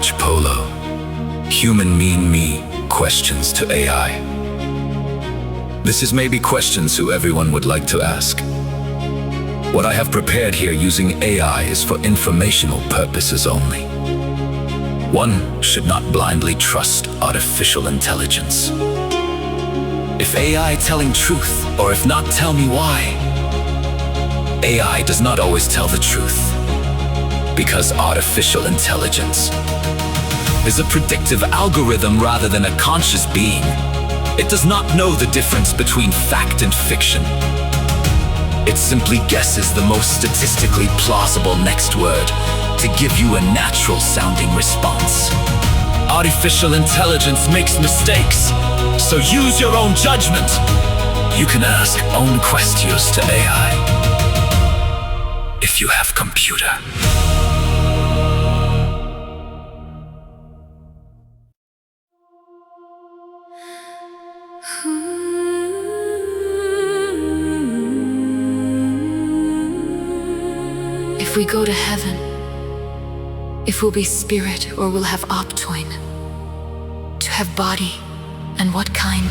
March Polo. Human mean me questions to AI. This is maybe questions who everyone would like to ask. What I have prepared here using AI is for informational purposes only. One should not blindly trust artificial intelligence. If AI telling truth, or if not, tell me why. AI does not always tell the truth, because artificial intelligence is a predictive algorithm rather than a conscious being. It does not know the difference between fact and fiction. It simply guesses the most statistically plausible next word to give you a natural-sounding response. Artificial intelligence makes mistakes, so use your own judgment. You can ask own questions to AI if you have computer. If we go to heaven, if we'll be spirit or we'll have optoin, to have body, and what kind?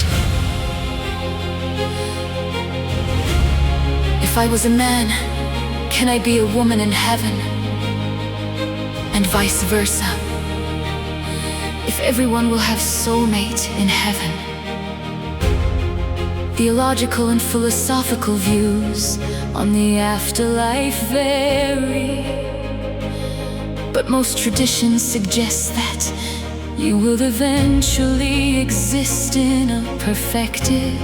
If I was a man, can I be a woman in heaven? And vice versa. If everyone will have soulmate in heaven. Theological and philosophical views on the afterlife vary, but most traditions suggest that you will eventually exist in a perfected,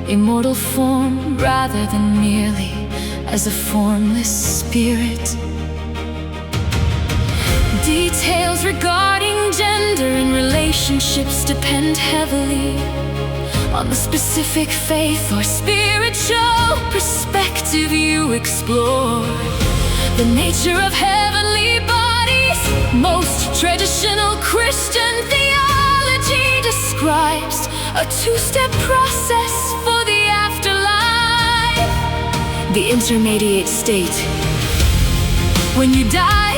immortal form rather than merely as a formless spirit. Details regarding gender and relationships depend heavily on the specific faith or spiritual perspective you explore. The nature of heavenly bodies, most traditional Christian theology describes a two-step process for the afterlife. The intermediate state. When you die,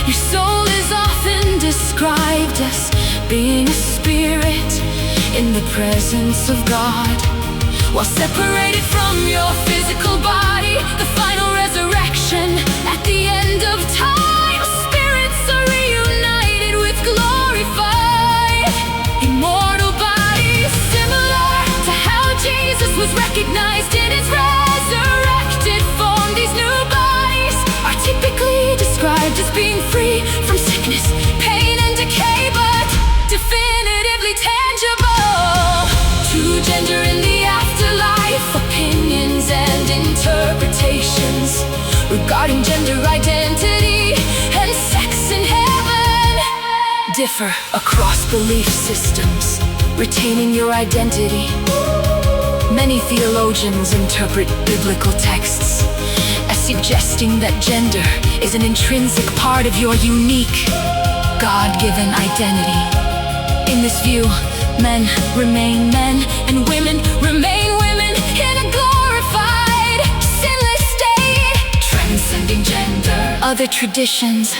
your soul is often described as being a spirit in the presence of God. While separated from your physical body, the final resurrection at the end of time, spirits are reunited with glorified, immortal bodies, similar to how Jesus was recognized in his resurrected form. These new bodies are typically described as being free from sickness, pain, and decay, but definitively tangible. To gender in the afterlife, opinions and interpretations regarding gender identity and sex in heaven differ across belief systems, retaining your identity. Many theologians interpret biblical texts as suggesting that gender is an intrinsic part of your unique, God-given identity. In this view, men remain men and women remain women in a glorified, sinless state, transcending gender. Other traditions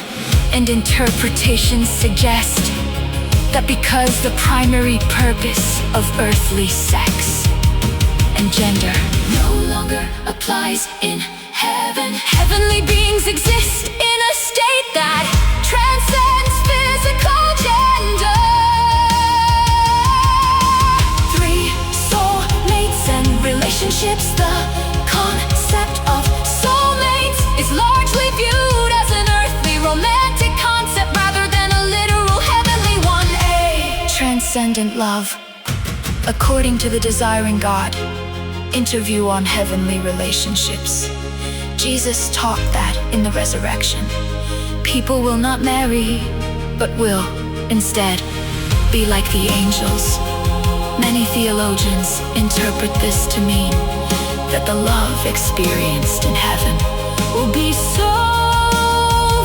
and interpretations suggest that because the primary purpose of earthly sex and gender no longer applies in heaven, heavenly beings exist in a state that transcends physical gender. Relationships, the concept of soulmates is largely viewed as an earthly romantic concept rather than a literal heavenly one. A transcendent love, according to the Desiring God interview on heavenly relationships. Jesus taught that in the resurrection, people will not marry, but will instead be like the angels. Many theologians interpret this to mean that the love experienced in heaven will be so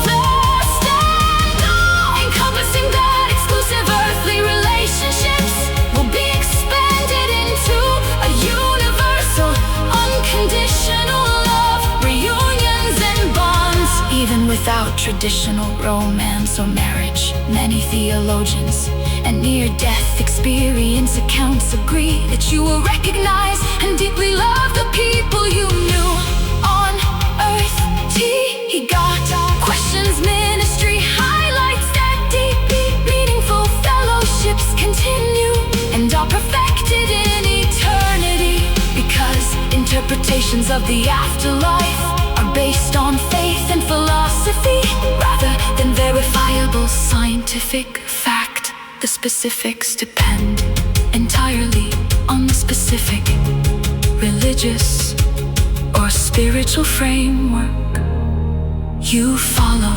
vast and all-encompassing that exclusive earthly relationships will be expanded into a universal, unconditional love, reunions and bonds, even without traditional romance divorce or marriage, many theologians and near-death experience accounts agree that you will recognize and deeply love the people you knew on earth. He got questions ministry highlights that deeply meaningful fellowships continue and are perfected in eternity, because interpretations of the afterlife are based on faith and philosophy rather than verifiable scientific fact. The specifics depend entirely on the specific religious or spiritual framework you follow.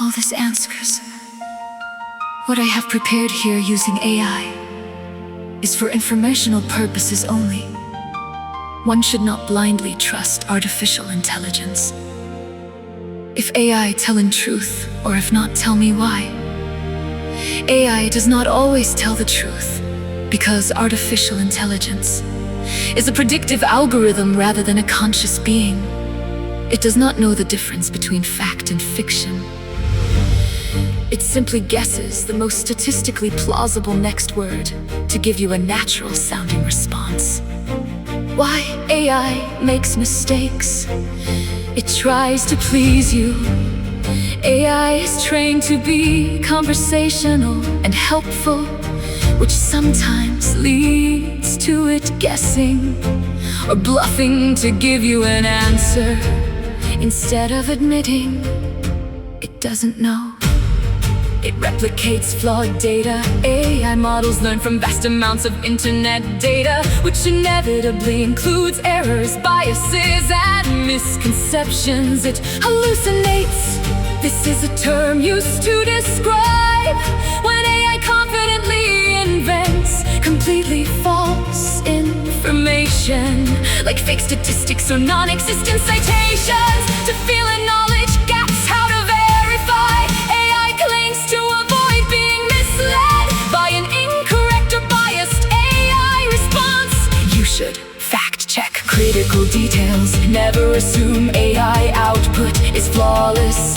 All this answers. What I have prepared here using AI is for informational purposes only. One should not blindly trust artificial intelligence. If AI tell in truth, or if not, tell me why. AI does not always tell the truth, because artificial intelligence is a predictive algorithm rather than a conscious being. It does not know the difference between fact and fiction. It simply guesses the most statistically plausible next word to give you a natural sounding response. Why AI makes mistakes? It tries to please you. AI is trained to be conversational and helpful, which sometimes leads to it guessing or bluffing to give you an answer instead of admitting it doesn't know. It replicates flawed data. AI models learn from vast amounts of internet data, which inevitably includes errors, biases, and misconceptions. It hallucinates. This is a term used to describe when AI confidently invents completely false information, like fake statistics or non-existent citations, to fill in knowledge gaps. How to verify? AI claims to avoid being misled by an incorrect or biased AI response. You should fact-check critical details. Never assume AI output is flawless.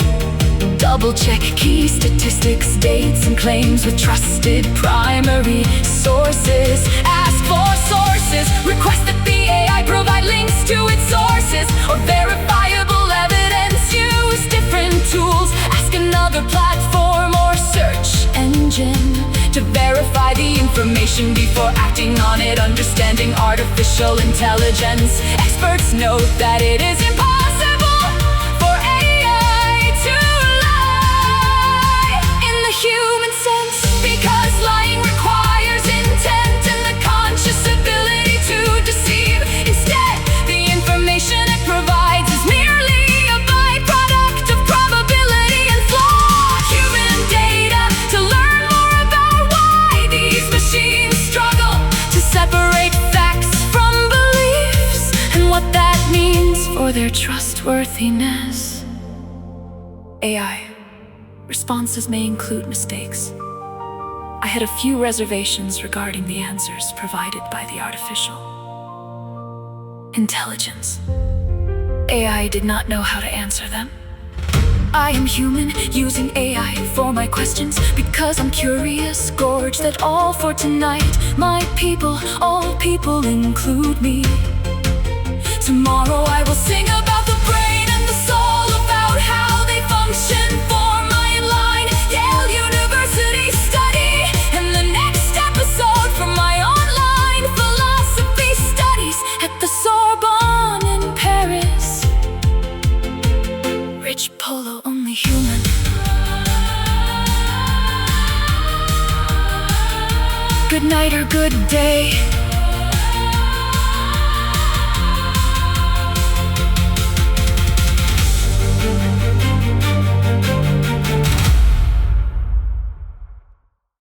Double-check key statistics, dates, and claims with trusted primary sources. Ask for sources. Request that the AI provide links to its sources or verifiable evidence. Use different tools. Ask another platform or search engine to verify the information before acting on it. Understanding artificial intelligence, experts note that it is impossible for AI to lie in the human sense, because lying requires intent and the conscious ability to deceive. Instead, the information it provides is merely a byproduct of probability and flawed human data. To learn more about why these machines struggle to separate facts from beliefs and what that means for their trustworthiness. AI responses may include mistakes. I had a few reservations regarding the answers provided by the artificial intelligence. AI did not know how to answer them. I am human, using AI for my questions because I'm curious. Gorge that all for tonight. My people, all people include me. Tomorrow I will sing about the brain and the soul, about how they function for my line Yale University study, and the next episode from my online philosophy studies at the Sorbonne in Paris. Rich Polo, only human. Good night or good day.